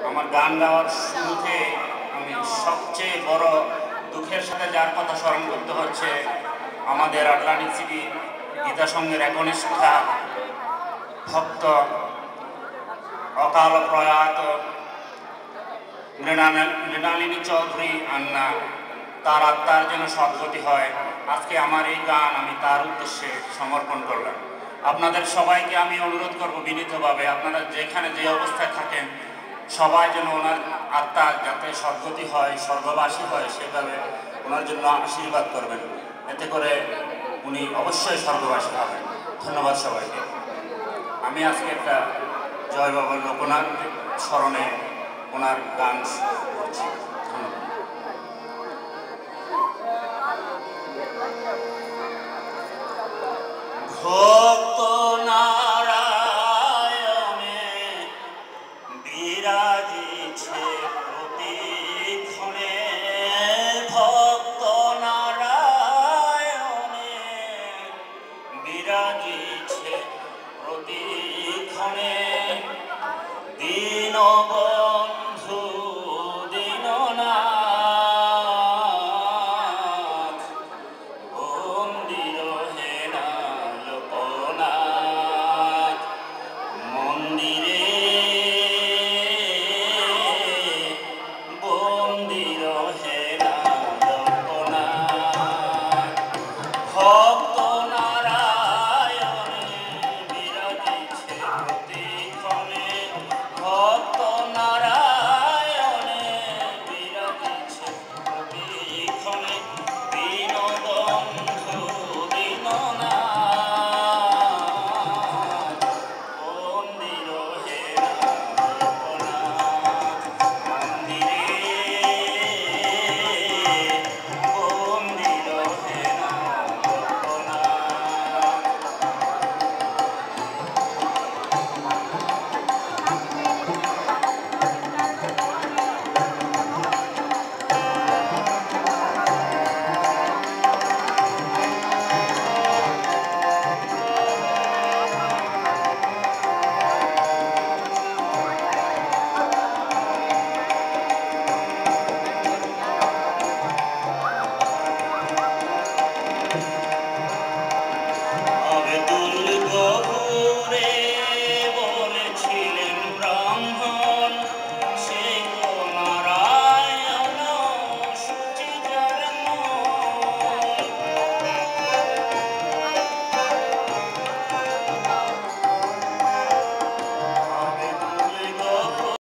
আমার গান গাওয়ার শুরুতে আমি সবচেয়ে বড় দুঃখের সাথে যার কথা স্মরণ করতে হচ্ছে আমাদের আটলান্টিক সিটি গীতা সংঘের একনিষ্ঠা ভক্ত অকাল প্রয়াত মৃণালিনী চৌধুরী আন্না, তার আত্মার যেন সদ্গতি হয়। আজকে আমার এই গান আমি তার উদ্দেশ্যে সমর্পণ করলাম। আপনাদের সবাইকে আমি অনুরোধ করব বিনীতভাবে, আপনারা যেখানে যে অবস্থায় থাকেন সবাই যেন ওনার আত্মা যাতে সদ্গতি হয়, স্বর্গবাসী হয়, সেভাবে ওনার জন্য আশীর্বাদ করবেন। এতে করে উনি অবশ্যই স্বর্গবাসী হবেন। ধন্যবাদ সবাইকে। আমি আজকে একটা জয় বাবা লোকনাথ স্মরণে ওনার গান করছি। ধন্যবাদ। ভক্ত নারায়ণে বিরাজিছে প্রতিক্ষণে, ভক্ত নারায়ণে বিরাজিছে প্রতিক্ষণে, দীন